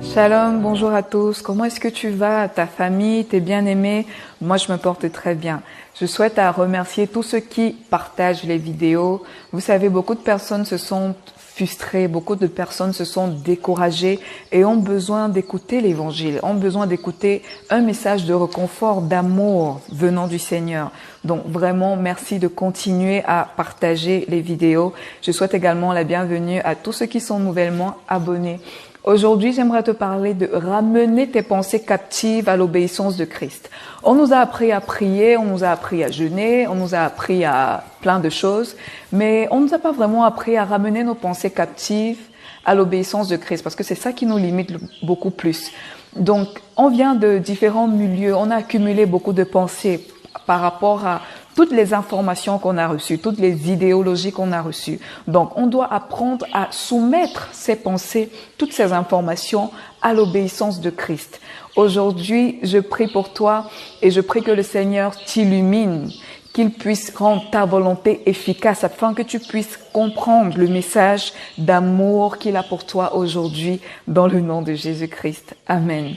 Shalom, bonjour à tous. Comment est-ce que tu vas, ta famille, tes bien-aimés? Moi, je me porte très bien. Je souhaite remercier tous ceux qui partagent les vidéos. Vous savez, beaucoup de personnes se sont frustrées, beaucoup de personnes se sont découragées et ont besoin d'écouter l'évangile, ont besoin d'écouter un message de réconfort, d'amour venant du Seigneur. Donc vraiment, merci de continuer à partager les vidéos. Je souhaite également la bienvenue à tous ceux qui sont nouvellement abonnés. Aujourd'hui, j'aimerais te parler de ramener tes pensées captives à l'obéissance de Christ. On nous a appris à prier, on nous a appris à jeûner, on nous a appris à plein de choses, mais on ne nous a pas vraiment appris à ramener nos pensées captives à l'obéissance de Christ, parce que c'est ça qui nous limite beaucoup plus. Donc, on vient de différents milieux, on a accumulé beaucoup de pensées par rapport à toutes les informations qu'on a reçues, toutes les idéologies qu'on a reçues. Donc, on doit apprendre à soumettre ces pensées, toutes ces informations à l'obéissance de Christ. Aujourd'hui, je prie pour toi et je prie que le Seigneur t'illumine, qu'il puisse rendre ta volonté efficace afin que tu puisses comprendre le message d'amour qu'il a pour toi aujourd'hui dans le nom de Jésus-Christ. Amen.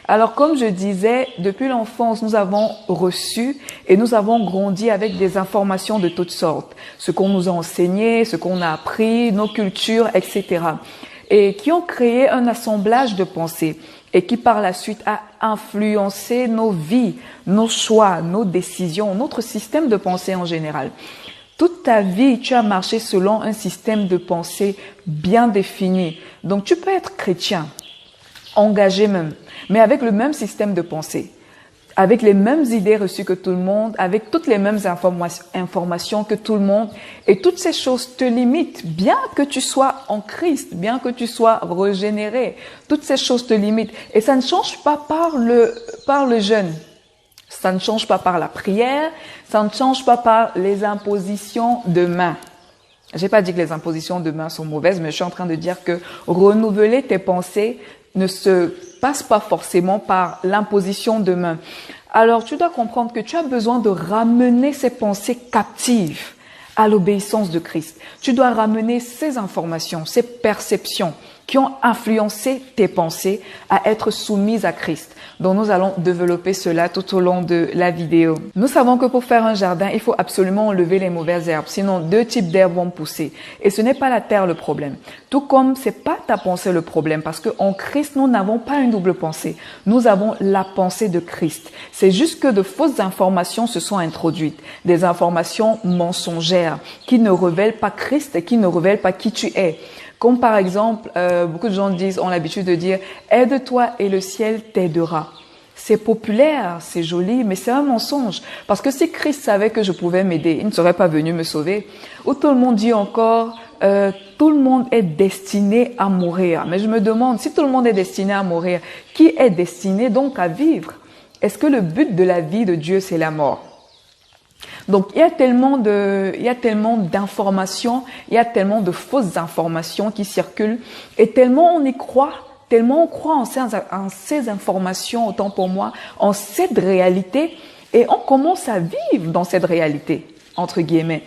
Alors, comme je disais, depuis l'enfance, nous avons reçu et nous avons grandi avec des informations de toutes sortes. Ce qu'on nous a enseigné, ce qu'on a appris, nos cultures, etc. Et qui ont créé un assemblage de pensées et qui par la suite a influencé nos vies, nos choix, nos décisions, notre système de pensée en général. Toute ta vie, tu as marché selon un système de pensée bien défini. Donc, tu peux être chrétien, engagé même, mais avec le même système de pensée, avec les mêmes idées reçues que tout le monde, avec toutes les mêmes informations que tout le monde. Et toutes ces choses te limitent, bien que tu sois en Christ, bien que tu sois régénéré. Toutes ces choses te limitent. Et ça ne change pas par le jeûne. Ça ne change pas par la prière. Ça ne change pas par les impositions de main. J'ai pas dit que les impositions de main sont mauvaises, mais je suis en train de dire que renouveler tes pensées ne se passe pas forcément par l'imposition de main. Alors, tu dois comprendre que tu as besoin de ramener ces pensées captives à l'obéissance de Christ. Tu dois ramener ces informations, ces perceptions qui ont influencé tes pensées à être soumises à Christ. Donc, nous allons développer cela tout au long de la vidéo. Nous savons que pour faire un jardin, il faut absolument enlever les mauvaises herbes. Sinon, deux types d'herbes vont pousser. Et ce n'est pas la terre le problème. Tout comme c'est pas ta pensée le problème. Parce qu'en Christ, nous n'avons pas une double pensée. Nous avons la pensée de Christ. C'est juste que de fausses informations se sont introduites. Des informations mensongères qui ne révèlent pas Christ et qui ne révèlent pas qui tu es. Comme par exemple, beaucoup de gens ont l'habitude de dire « aide-toi et le ciel t'aidera ». C'est populaire, c'est joli, mais c'est un mensonge. Parce que si Christ savait que je pouvais m'aider, il ne serait pas venu me sauver. Ou tout le monde dit encore tout le monde est destiné à mourir. Mais je me demande, si tout le monde est destiné à mourir, qui est destiné donc à vivre? Est-ce que le but de la vie de Dieu, c'est la mort? Donc, il y a tellement d'informations, il y a tellement de fausses informations qui circulent et tellement on y croit, tellement on croit en ces informations, autant pour moi, en cette réalité et on commence à vivre dans cette réalité, entre guillemets.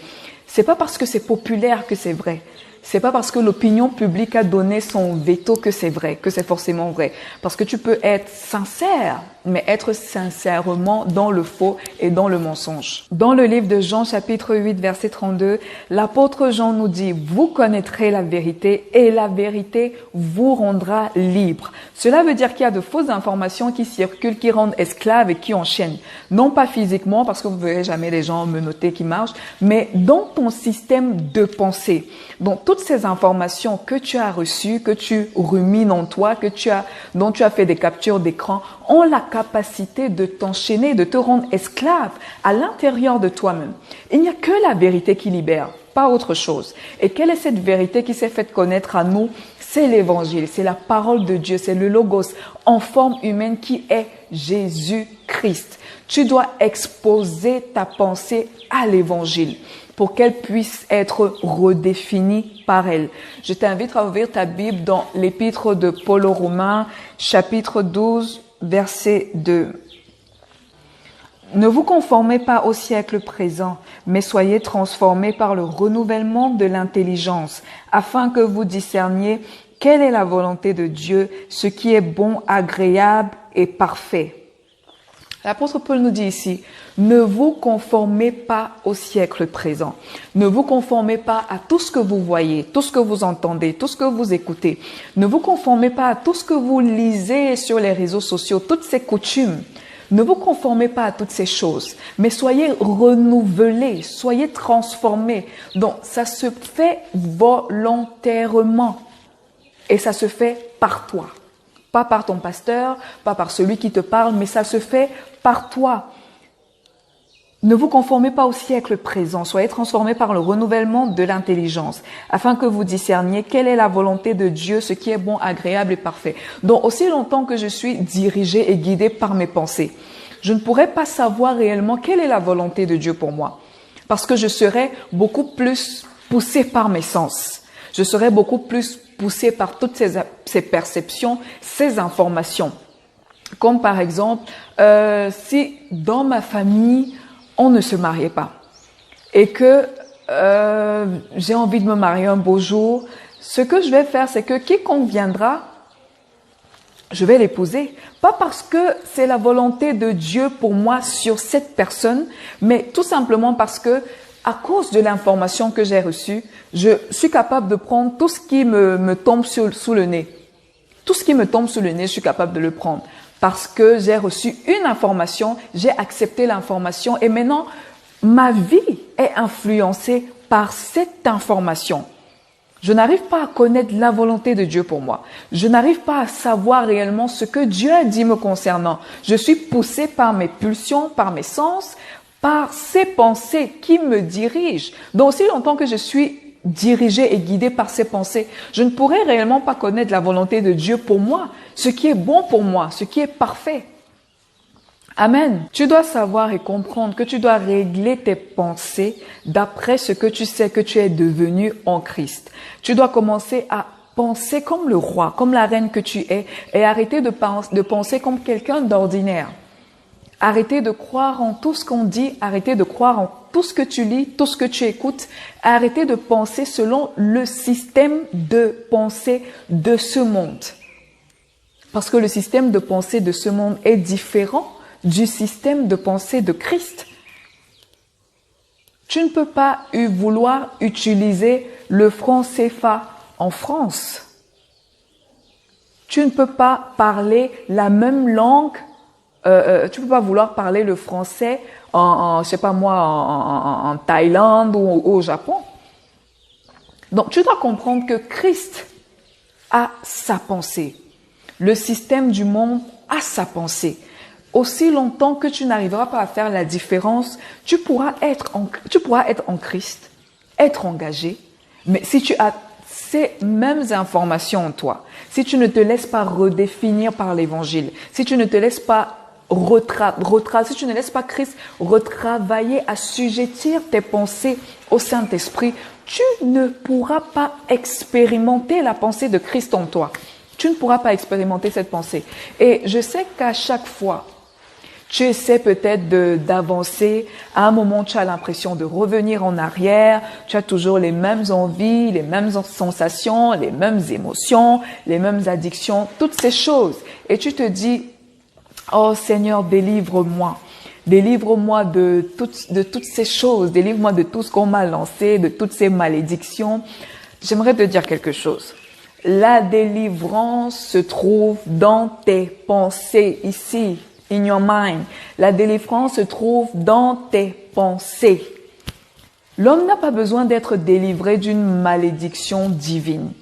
C'est pas parce que c'est populaire que c'est vrai. C'est pas parce que l'opinion publique a donné son veto que c'est vrai, que c'est forcément vrai. Parce que tu peux être sincère, mais être sincèrement dans le faux et dans le mensonge. Dans le livre de Jean, chapitre 8, verset 32, l'apôtre Jean nous dit « Vous connaîtrez la vérité et la vérité vous rendra libre ». Cela veut dire qu'il y a de fausses informations qui circulent, qui rendent esclaves et qui enchaînent. Non pas physiquement, parce que vous ne verrez jamais les gens menottés qui marchent, mais dans ton système de pensée. Donc, toutes ces informations que tu as reçues, que tu rumines en toi, dont tu as fait des captures d'écran, ont la capacité de t'enchaîner, de te rendre esclave à l'intérieur de toi-même. Il n'y a que la vérité qui libère, pas autre chose. Et quelle est cette vérité qui s'est faite connaître à nous? C'est l'évangile, c'est la parole de Dieu, c'est le logos en forme humaine qui est Jésus-Christ. Tu dois exposer ta pensée à l'évangile pour qu'elle puisse être redéfinie par elle. Je t'invite à ouvrir ta Bible dans l'épître de Paul aux Romains, chapitre 12, verset 2. Ne vous conformez pas au siècle présent, mais soyez transformés par le renouvellement de l'intelligence, afin que vous discerniez quelle est la volonté de Dieu, ce qui est bon, agréable et parfait. L'apôtre Paul nous dit ici, ne vous conformez pas au siècle présent. Ne vous conformez pas à tout ce que vous voyez, tout ce que vous entendez, tout ce que vous écoutez. Ne vous conformez pas à tout ce que vous lisez sur les réseaux sociaux, toutes ces coutumes. Ne vous conformez pas à toutes ces choses, mais soyez renouvelés, soyez transformés. Donc, ça se fait volontairement et ça se fait par toi. Pas par ton pasteur, pas par celui qui te parle, mais ça se fait par toi. Ne vous conformez pas au siècle présent, soyez transformés par le renouvellement de l'intelligence, afin que vous discerniez quelle est la volonté de Dieu, ce qui est bon, agréable et parfait. Donc, aussi longtemps que je suis dirigée et guidée par mes pensées, je ne pourrais pas savoir réellement quelle est la volonté de Dieu pour moi, parce que je serais beaucoup plus poussée par mes sens. Je serais beaucoup plus poussée par toutes ces perceptions, ces informations. Comme par exemple, si dans ma famille, on ne se mariait pas et que j'ai envie de me marier un beau jour, ce que je vais faire, c'est que quiconque viendra, je vais l'épouser. Pas parce que c'est la volonté de Dieu pour moi sur cette personne, mais tout simplement parce que à cause de l'information que j'ai reçue, je suis capable de prendre tout ce qui me tombe sous le nez. Tout ce qui me tombe sous le nez, je suis capable de le prendre. Parce que j'ai reçu une information, j'ai accepté l'information et maintenant, ma vie est influencée par cette information. Je n'arrive pas à connaître la volonté de Dieu pour moi. Je n'arrive pas à savoir réellement ce que Dieu a dit me concernant. Je suis poussée par mes pulsions, par mes sens, par ces pensées qui me dirigent. Donc, aussi longtemps que je suis dirigée et guidée par ces pensées, je ne pourrais réellement pas connaître la volonté de Dieu pour moi, ce qui est bon pour moi, ce qui est parfait. Amen. Tu dois savoir et comprendre que tu dois régler tes pensées d'après ce que tu sais que tu es devenu en Christ. Tu dois commencer à penser comme le roi, comme la reine que tu es et arrêter de penser comme quelqu'un d'ordinaire. Arrêtez de croire en tout ce qu'on dit, arrêtez de croire en tout ce que tu lis, tout ce que tu écoutes. Arrêtez de penser selon le système de pensée de ce monde. Parce que le système de pensée de ce monde est différent du système de pensée de Christ. Tu ne peux pas vouloir utiliser le franc CFA en France. Tu ne peux pas parler la même langue. Tu peux pas vouloir parler le français je sais pas moi, en Thaïlande ou au Japon. Donc, tu dois comprendre que Christ a sa pensée. Le système du monde a sa pensée. Aussi longtemps que tu n'arriveras pas à faire la différence, tu pourras être en Christ, être engagé, mais si tu as ces mêmes informations en toi, si tu ne te laisses pas redéfinir par l'évangile, si tu ne te laisses pas si tu ne laisses pas Christ retravailler, assujettir tes pensées au Saint-Esprit, tu ne pourras pas expérimenter la pensée de Christ en toi. Tu ne pourras pas expérimenter cette pensée. Et je sais qu'à chaque fois, tu essaies peut-être d'avancer. À un moment, tu as l'impression de revenir en arrière. Tu as toujours les mêmes envies, les mêmes sensations, les mêmes émotions, les mêmes addictions, toutes ces choses. Et tu te dis, oh Seigneur, délivre-moi. Délivre-moi de toutes ces choses. Délivre-moi de tout ce qu'on m'a lancé, de toutes ces malédictions. J'aimerais te dire quelque chose. La délivrance se trouve dans tes pensées ici. In your mind. La délivrance se trouve dans tes pensées. L'homme n'a pas besoin d'être délivré d'une malédiction divine.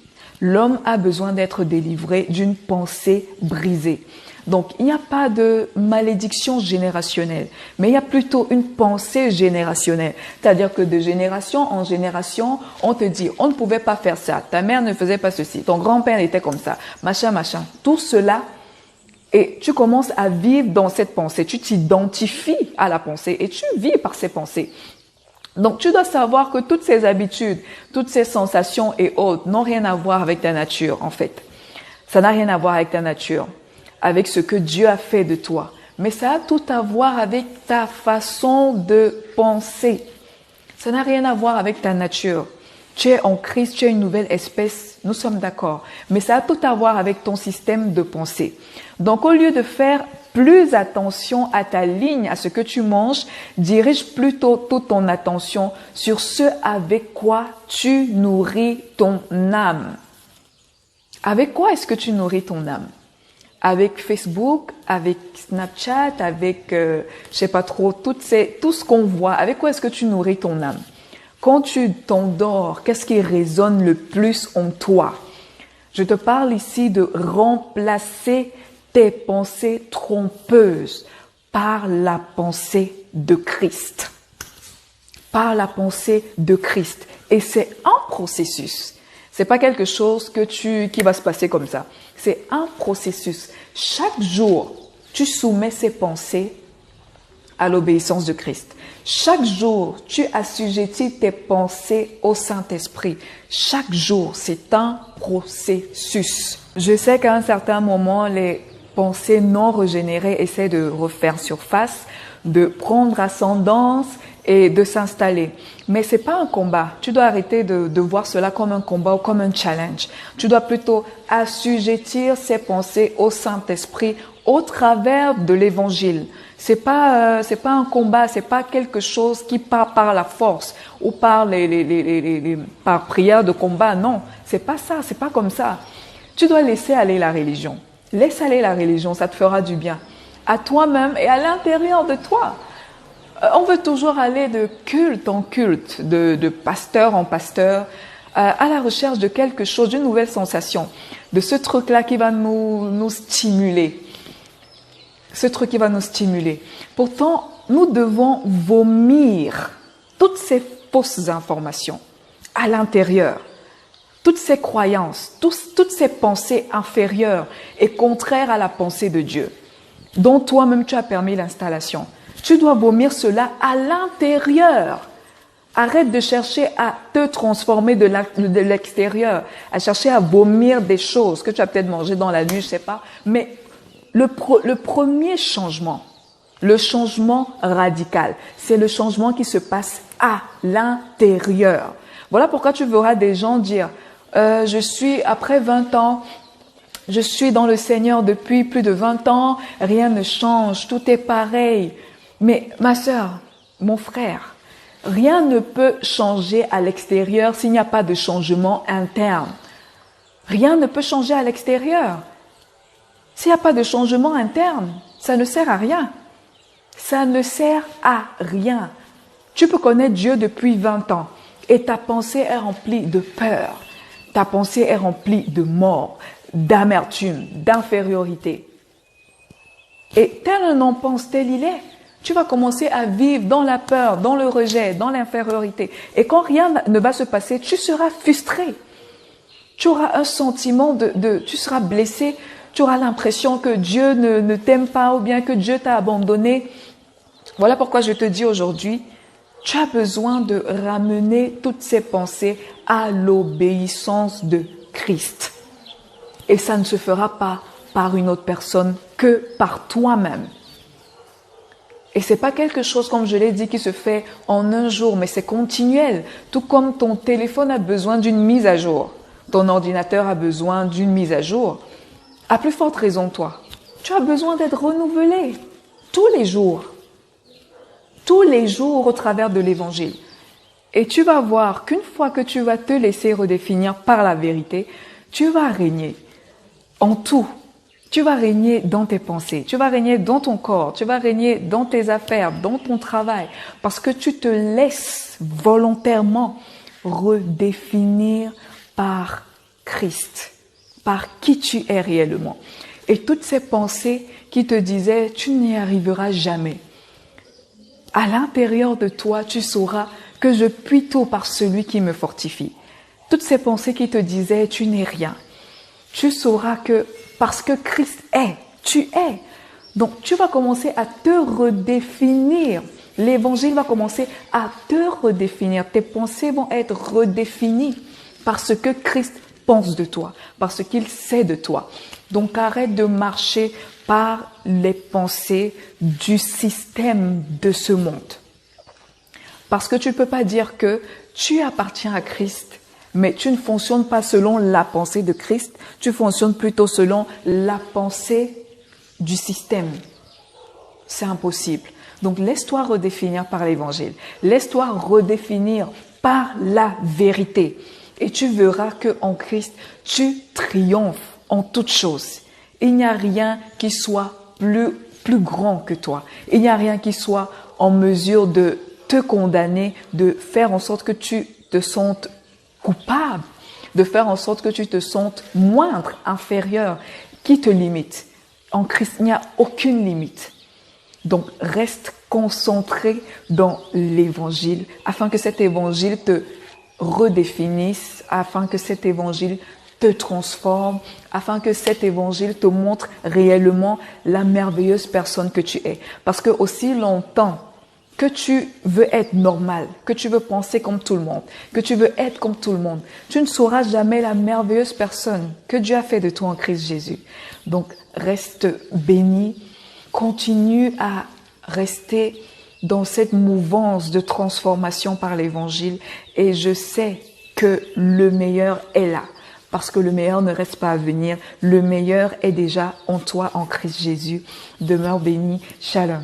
L'homme a besoin d'être délivré d'une pensée brisée. Donc, il n'y a pas de malédiction générationnelle, mais il y a plutôt une pensée générationnelle. C'est-à-dire que de génération en génération, on te dit, on ne pouvait pas faire ça, ta mère ne faisait pas ceci, ton grand-père était comme ça, machin, machin. Tout cela, et tu commences à vivre dans cette pensée, tu t'identifies à la pensée et tu vis par ces pensées. Donc, tu dois savoir que toutes ces habitudes, toutes ces sensations et autres n'ont rien à voir avec ta nature, en fait. Ça n'a rien à voir avec ta nature, avec ce que Dieu a fait de toi. mais ça a tout à voir avec ta façon de penser. Ça n'a rien à voir avec ta nature. Tu es en Christ, tu es une nouvelle espèce, nous sommes d'accord. Mais ça a tout à voir avec ton système de pensée. Donc, au lieu de faire plus attention à ta ligne, à ce que tu manges, dirige plutôt toute ton attention sur ce avec quoi tu nourris ton âme. Avec quoi est-ce que tu nourris ton âme? Avec Facebook, avec Snapchat, avec, je sais pas trop, tout ce qu'on voit. Avec quoi est-ce que tu nourris ton âme? Quand tu t'endors, qu'est-ce qui résonne le plus en toi? Je te parle ici de remplacer tes pensées trompeuses par la pensée de Christ. Par la pensée de Christ. Et c'est un processus. C'est pas quelque chose qui va se passer comme ça. C'est un processus. Chaque jour, tu soumets ces pensées à l'obéissance de Christ. Chaque jour, tu assujettis tes pensées au Saint-Esprit. Chaque jour, c'est un processus. Je sais qu'à un certain moment, les pensées non régénérées essaient de refaire surface, de prendre ascendance et de s'installer. Mais c'est pas un combat. Tu dois arrêter de voir cela comme un combat ou comme un challenge. Tu dois plutôt assujettir ces pensées au Saint-Esprit au travers de l'Évangile. C'est pas un combat, c'est pas quelque chose qui part par la force ou par par prière de combat. Non, c'est pas ça, c'est pas comme ça. Tu dois laisser aller la religion. Laisse aller la religion, ça te fera du bien. À toi-même et à l'intérieur de toi. On veut toujours aller de culte en culte, de pasteur en pasteur, à la recherche de quelque chose, d'une nouvelle sensation, de ce truc-là qui va nous stimuler. Ce truc qui va nous stimuler. Pourtant, nous devons vomir toutes ces fausses informations à l'intérieur. Toutes ces croyances, toutes ces pensées inférieures et contraires à la pensée de Dieu, dont toi-même tu as permis l'installation. Tu dois vomir cela à l'intérieur. Arrête de chercher à te transformer de l'extérieur, à chercher à vomir des choses que tu as peut-être mangé dans la nuit, je sais pas. Mais le premier changement, le changement radical, c'est le changement qui se passe à l'intérieur. Voilà pourquoi tu verras des gens dire après 20 ans, je suis dans le Seigneur depuis plus de 20 ans, rien ne change, tout est pareil. Mais ma sœur, mon frère, rien ne peut changer à l'extérieur s'il n'y a pas de changement interne. Rien ne peut changer à l'extérieur. S'il n'y a pas de changement interne, ça ne sert à rien. Ça ne sert à rien. Tu peux connaître Dieu depuis 20 ans et ta pensée est remplie de peur. Ta pensée est remplie de mort, d'amertume, d'infériorité. Et tel un homme pense, tel il est. Tu vas commencer à vivre dans la peur, dans le rejet, dans l'infériorité. Et quand rien ne va se passer, tu seras frustré. Tu auras un sentiment tu seras blessé. Tu auras l'impression que Dieu ne t'aime pas ou bien que Dieu t'a abandonné. Voilà pourquoi je te dis aujourd'hui, tu as besoin de ramener toutes ces pensées à l'obéissance de Christ. Et ça ne se fera pas par une autre personne que par toi-même. Et c'est pas quelque chose, comme je l'ai dit, qui se fait en un jour, mais c'est continuel. Tout comme ton téléphone a besoin d'une mise à jour, ton ordinateur a besoin d'une mise à jour. À plus forte raison, toi, tu as besoin d'être renouvelé tous les jours au travers de l'Évangile. Et tu vas voir qu'une fois que tu vas te laisser redéfinir par la vérité, tu vas régner en tout. Tu vas régner dans tes pensées, tu vas régner dans ton corps, tu vas régner dans tes affaires, dans ton travail, parce que tu te laisses volontairement redéfinir par Christ, par qui tu es réellement. Et toutes ces pensées qui te disaient « tu n'y arriveras jamais », à l'intérieur de toi, tu sauras que je puis tout par celui qui me fortifie. Toutes ces pensées qui te disaient « tu n'es rien », tu sauras que parce que Christ est, tu es. Donc, tu vas commencer à te redéfinir. L'Évangile va commencer à te redéfinir. Tes pensées vont être redéfinies parce que Christ pense de toi, par ce qu'il sait de toi. Donc arrête de marcher par les pensées du système de ce monde. Parce que tu ne peux pas dire que tu appartiens à Christ, mais tu ne fonctionnes pas selon la pensée de Christ, tu fonctionnes plutôt selon la pensée du système. C'est impossible. Donc laisse-toi redéfinir par l'évangile. Laisse-toi redéfinir par la vérité. Et tu verras qu'en Christ, tu triomphes en toutes choses. Il n'y a rien qui soit plus grand que toi. Il n'y a rien qui soit en mesure de te condamner, de faire en sorte que tu te sentes coupable, de faire en sorte que tu te sentes moindre, inférieur. Qui te limite? En Christ, il n'y a aucune limite. Donc, reste concentré dans l'évangile afin que cet évangile te redéfinisse, afin que cet évangile te transforme, afin que cet évangile te montre réellement la merveilleuse personne que tu es. Parce que aussi longtemps que tu veux être normal, que tu veux penser comme tout le monde, que tu veux être comme tout le monde, tu ne sauras jamais la merveilleuse personne que Dieu a fait de toi en Christ Jésus. Donc, reste béni, continue à rester dans cette mouvance de transformation par l'évangile et je sais que le meilleur est là. Parce que le meilleur ne reste pas à venir, le meilleur est déjà en toi, en Christ Jésus. Demeure béni. Shalom.